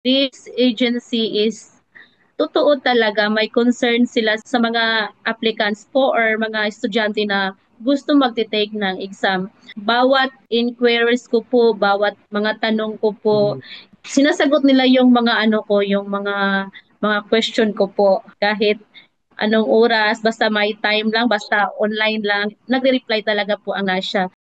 This agency is totoo talaga may concern sila sa mga applicants po or mga estudyante na gusto magte-take ng exam. Bawat inquiries ko po, bawat mga tanong ko po, sinasagot nila yung mga ano ko, yung mga question ko po. Kahit anong oras, basta may time lang, basta online lang, nagre-reply talaga po ang Asha.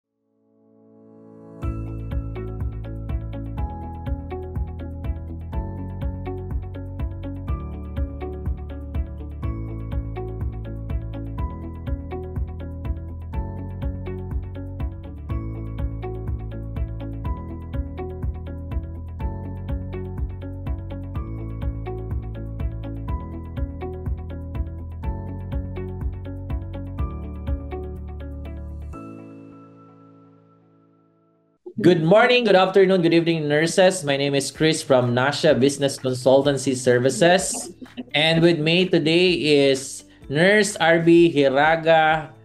Good morning, good afternoon, good evening, nurses. My name is Chris from Nasha Business Consultancy Services. And with me today is Nurse RB Hiraga,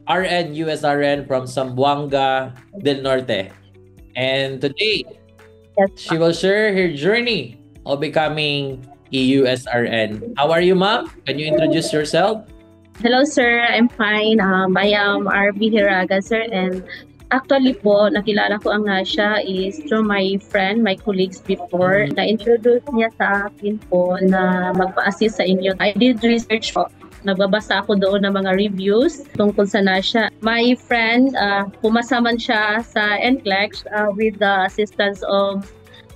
RN USRN from Zamboanga del Norte. And today, Yes. she will share her journey of becoming EUSRN. How are you, ma'am? Can you introduce yourself? Hello sir, I'm fine. I am RB Hiraga sir, and actually po, nakilala ko ang Nasha is through my friend, my colleagues before. Na-introduce niya sa akin po na magpa-assist sa inyo. I did research po. Nagbabasa ako doon ng mga reviews tungkol sa Nasha. My friend, pumasaman siya sa NCLEX with the assistance of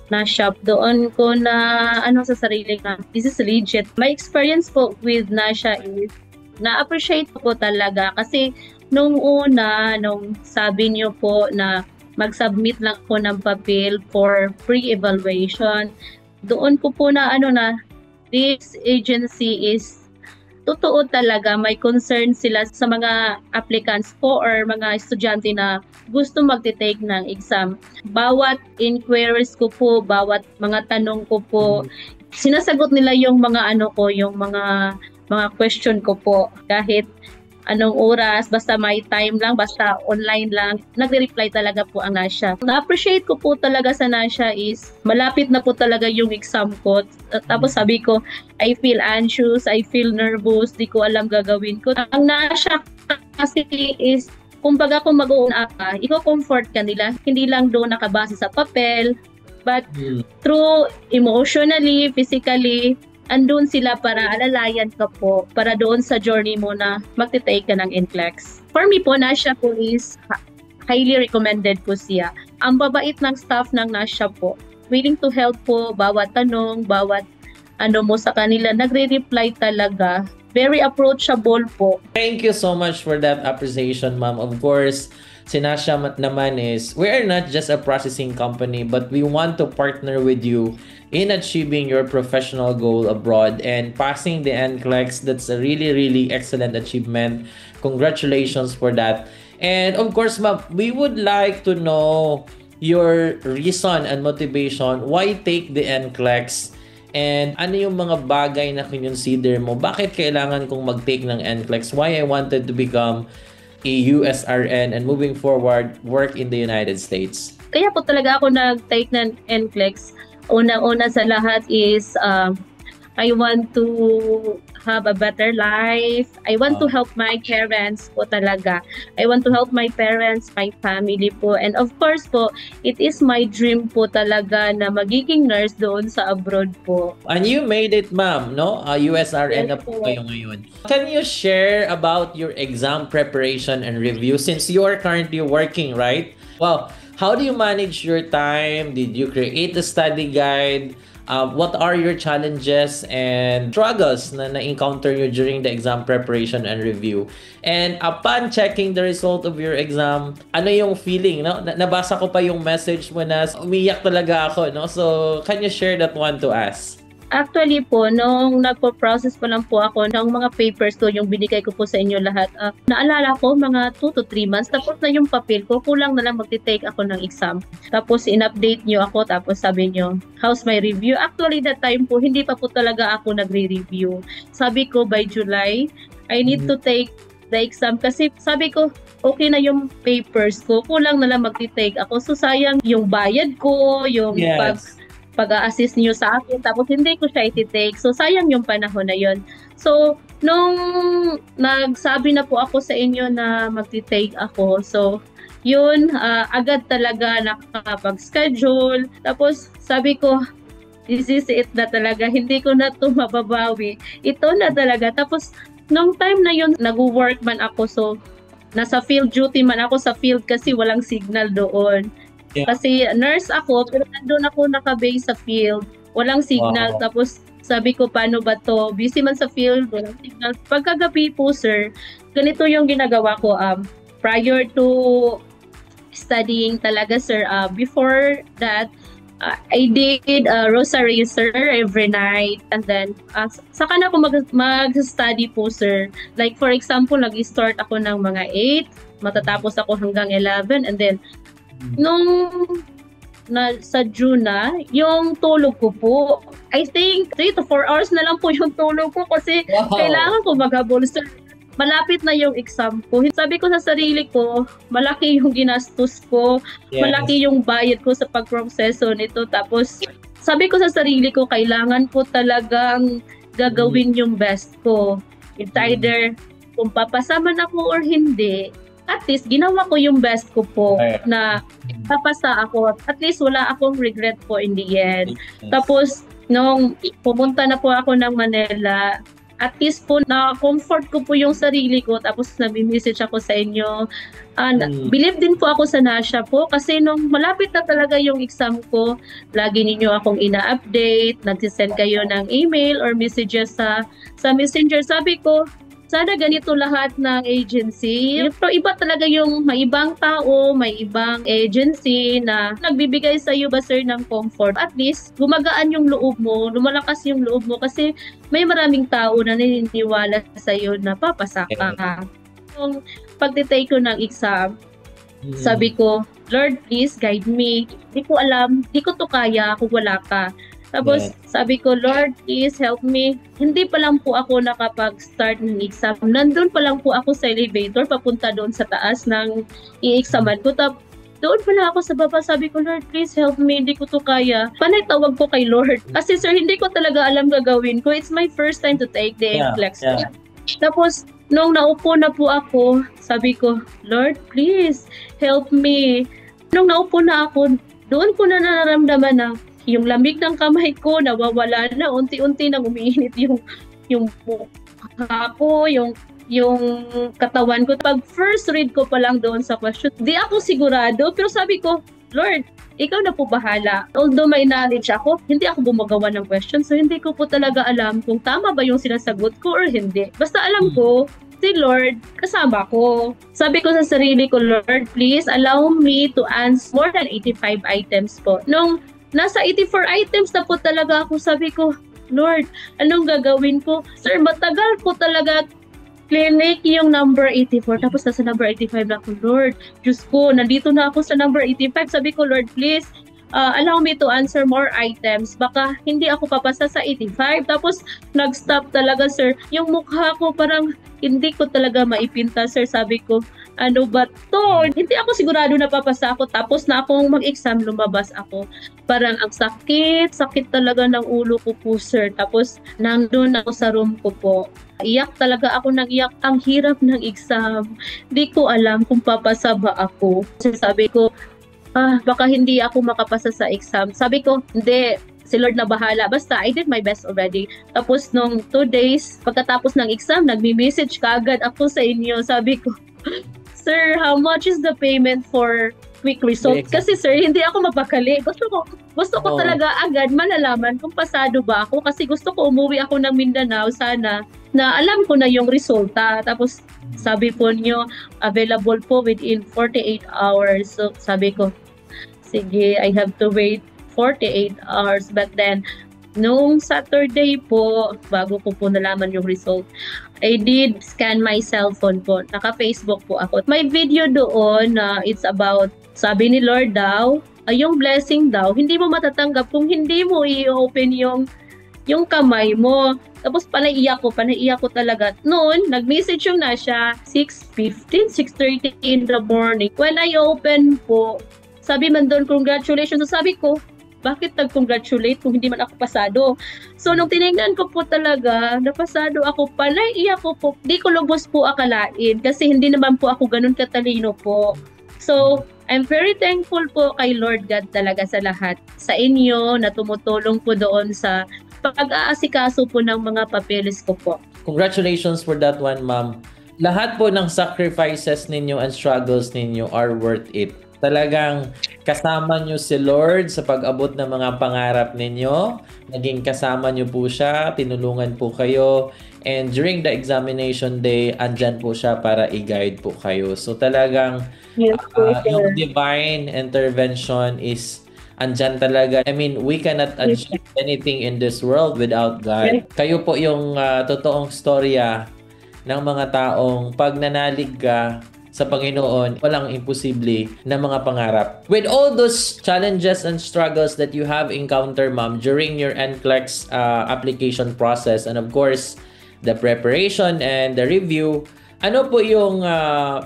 Nasha. Doon ko na sa sarili na this is legit. My experience po with Nasha is na-appreciate ko po talaga kasi nung una, nung sabi niyo po na mag-submit lang po ng papel for pre-evaluation, doon ko po na this agency is totoo talaga may concern sila sa mga applicants po or mga estudyante na gusto magte-take ng exam. Bawat inquiries ko po, bawat mga tanong ko po, sinasagot nila yung mga yung mga question ko po. Kahit anong oras, basta may time lang, basta online lang, nagre-reply talaga po ang Nasha. Na-appreciate ko po talaga sa Nasha is malapit na po talaga yung exam ko. Tapos sabi ko, I feel anxious, I feel nervous, di ko alam gagawin ko. Ang Nasha kasi is, kumbaga kung mag-uuna ka, i-comfort ka nila, hindi lang doon nakabase sa papel, but through emotionally, physically, andun sila para alalayan ka po, para doon sa journey mo na magte-take ka ng NCLEX. For me po, Nasha po is highly recommended po siya. Ang babait ng staff ng Nasha po, willing to help po, bawat tanong, bawat mo sa kanila, nagre-reply talaga. Very approachable po. Thank you so much for that appreciation, ma'am. Of course, si Nasha naman is, we are not just a processing company, but we want to partner with you in achieving your professional goal abroad and passing the NCLEX. That's a really, really excellent achievement. Congratulations for that. And of course, ma'am, we would like to know your reason and motivation why take the NCLEX. And ano yung mga bagay na consider mo? Bakit kailangan kong mag-take ng NCLEX? Why I wanted to become a USRN and moving forward, work in the United States? Kaya po talaga ako nag-take ng NCLEX. Una-una sa lahat is I want to have a better life. I want to help my parents po talaga. I want to help my parents, my family po. And of course po, it is my dream po talaga na magiging nurse doon sa abroad po. And you made it, ma'am, no? USRN Yes na po po. kayo ngayon. Can you share about your exam preparation and review since you are currently working, right? Well, how do you manage your time? Did you create a study guide? What are your challenges and struggles na na-encounter nyo during the exam preparation and review? And upon checking the result of your exam, ano yung feeling? No? Nabasa ko pa yung message mo na umiyak talaga ako. No? So, can you share that one to us? Actually po, nung nagpo-process pa lang po ako ng mga papers ko, yung binigay ko po sa inyo lahat, naalala ko mga 2 to 3 months, tapos na yung papel ko, kulang na lang magti-take ako ng exam. Tapos in-update nyo ako, tapos sabi nyo, how's my review? Actually, that time po, hindi pa po talaga ako nagre-review. Sabi ko, by July, I need to take the exam kasi sabi ko, okay na yung papers ko, kulang na lang magti-take ako. So sayang yung bayad ko, yung Yes. pag-a-assist niyo sa akin, tapos hindi ko siya iti-take. So, sayang yung panahon na yun. So, nung nagsabi na po ako sa inyo na magti-take ako, so, yun, agad talaga nakakapag-schedule. Tapos, sabi ko, this is it na talaga. Hindi ko na ito mababawi. Ito na talaga. Tapos, nung time na yun, nag-work man ako. So, nasa field duty man ako sa field kasi walang signal doon. Yeah. Kasi nurse ako, pero nandun ako nakabase sa field. Walang signal. Wow. Tapos, sabi ko, paano ba to? Busy man sa field, walang signal. Pagkagabi po, sir, ganito yung ginagawa ko. Prior to studying talaga, sir, before that, I did rosary, sir, every night. And then, saka na ako mag-study po, sir. Like, for example, nag-start ako ng mga 8, matatapos ako hanggang 11. And then, nung sa June na, yung tulog ko po, I think 3 to 4 hours na lang po yung tulog ko kasi kailangan ko maghabol, sir. Malapit na yung exam ko. Sabi ko sa sarili ko, malaki yung ginastos ko, malaki yung bayad ko sa pagproseso nito. Tapos, sabi ko sa sarili ko, kailangan ko talagang gagawin yung best ko. It's either kung papasaman ako or hindi, at least ginawa ko yung best ko po na papasa ako. At least wala akong regret po in the end. Tapos, nung pumunta na po ako ng Manila, at least po na-comfort ko po yung sarili ko, tapos nag-message ako sa inyo. Believe din po ako sa Nasha po kasi nung malapit na talaga yung exam ko, lagi ninyo akong ina-update, nagsisend kayo ng email or messages sa Messenger. Sabi ko, sana ganito lahat ng agency. Pero iba talaga yung may ibang tao, may ibang agency na nagbibigay sa iyo ba, sir, ng comfort. At least, gumagaan yung loob mo, lumalakas yung loob mo kasi may maraming tao na naniniwala sa iyo na papasa ka. Yung pagtitake ko ng exam, sabi ko, Lord, please guide me. Di ko alam, di ko to kaya kung wala ka. Tapos, sabi ko, Lord, please help me. Hindi pa lang po ako nakapag-start ng exam. Nandun pa lang po ako sa elevator, papunta doon sa taas ng i-examan ko. Doon pala ako sa baba. Sabi ko, Lord, please help me. Hindi ko to kaya. Panay tawag ko kay Lord. Kasi, sir, hindi ko talaga alam gagawin ko. It's my first time to take the NCLEX. Tapos, nung naupo na po ako, sabi ko, Lord, please help me. Nung naupo na ako, doon ko na nararamdaman na yung lamig ng kamay ko nawawala na, unti-unti nang umiinit yung mukha ko, yung katawan ko. Pag first read ko pa lang doon sa question, di ako sigurado, pero sabi ko, Lord, ikaw na po bahala. Although may knowledge ako, hindi ako gumagawa ng question, so hindi ko po talaga alam kung tama ba yung sinasagot ko or hindi. Basta alam ko, si Lord, kasama ko. Sabi ko sa sarili ko, Lord, please allow me to answer more than 85 items po. Nung nasa 84 items na po talaga ako, sabi ko, Lord, anong gagawin ko? Sir, matagal po talaga clinic yung number 84. Tapos nasa number 85 na ako, Lord, Diyos ko, nandito na ako sa number 85. Sabi ko, Lord, please, allow me to answer more items. Baka hindi ako papasa sa 85. Tapos nag-stop talaga, sir. Yung mukha ko parang hindi ko talaga maipinta, sir. Sabi ko, ano ba to? Hindi ako sigurado na papasa ako. Tapos na akong mag-exam, lumabas ako. Parang ang sakit talaga ng ulo ko po, sir. Tapos nandun ako sa room ko po. Iyak talaga ako ng iyak. Ang hirap ng exam. Hindi ko alam kung papasa ba ako. Sabi ko, baka hindi ako makapasa sa exam. Sabi ko, hindi, si Lord na bahala. Basta, I did my best already. Tapos, nung 2 days, pagkatapos ng exam, nagme-message kaagad ako sa inyo. Sabi ko, Sir, how much is the payment for quick result? Kasi, sir, hindi ako mapakali. Gusto ko talaga agad malalaman kung pasado ba ako. Kasi gusto ko umuwi ako ng Mindanao sana na alam ko na yung resulta. Tapos, sabi po niyo, available po within 48 hours. So, sabi ko, sige, I have to wait 48 hours. But then, nung Saturday po, bago ko po nalaman yung result, I did scan my cellphone po. Naka-Facebook po ako. May video doon na it's about, sabi ni Lord daw, yung blessing daw, hindi mo matatanggap kung hindi mo i-open yung kamay mo. Tapos panaiyak ko talaga. Noon, nag-message yung Nasha, 6:15, 6:30 in the morning. When I open po, sabi man doon, congratulations. So sabi ko, bakit nag-congratulate kung hindi man ako pasado? So, nung tinignan ko po talaga, napasado ako pala, iyak ko po. Di ko lubos po akalain kasi hindi naman po ako ganun katalino po. So, I'm very thankful po kay Lord God talaga sa lahat. Sa inyo na tumutulong po doon sa pag-aasikaso po ng mga papeles ko po. Congratulations for that one, ma'am. Lahat po ng sacrifices ninyo and struggles ninyo are worth it. Talagang kasama nyo si Lord sa pag-abot ng mga pangarap ninyo. Naging kasama nyo po siya, tinulungan po kayo. And during the examination day, andyan po siya para i-guide po kayo. So talagang Yes, po, yung sir. divine intervention is andyan talaga. I mean, we cannot achieve anything in this world without God. Kayo po yung totoong storya ng mga taong pag nanalig ka sa Panginoon, walang imposible na mga pangarap. With all those challenges and struggles that you have encountered, ma'am, during your NCLEX application process, and of course, the preparation and the review, ano po yung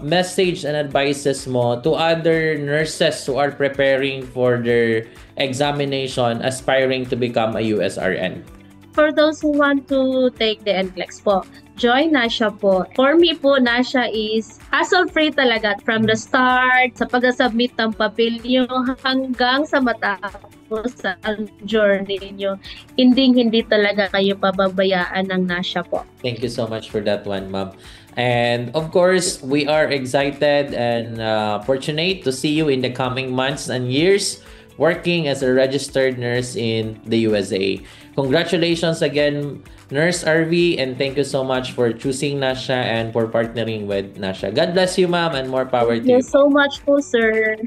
message and advices mo to other nurses who are preparing for their examination, aspiring to become a USRN? For those who want to take the NCLEX po, join Nasha po. For me po, Nasha is hassle-free talaga from the start, sa pag-submit ng papel nyo hanggang sa matapos sa journey nyo. Hindi talaga kayo pababayaan ng Nasha po. Thank you so much for that one, ma'am. And of course, we are excited and fortunate to see you in the coming months and years working as a registered nurse in the USA. Congratulations again, Nurse RV, and thank you so much for choosing Nasha and for partnering with Nasha. God bless you, ma'am, and more power to Thank you you. so much po, sir.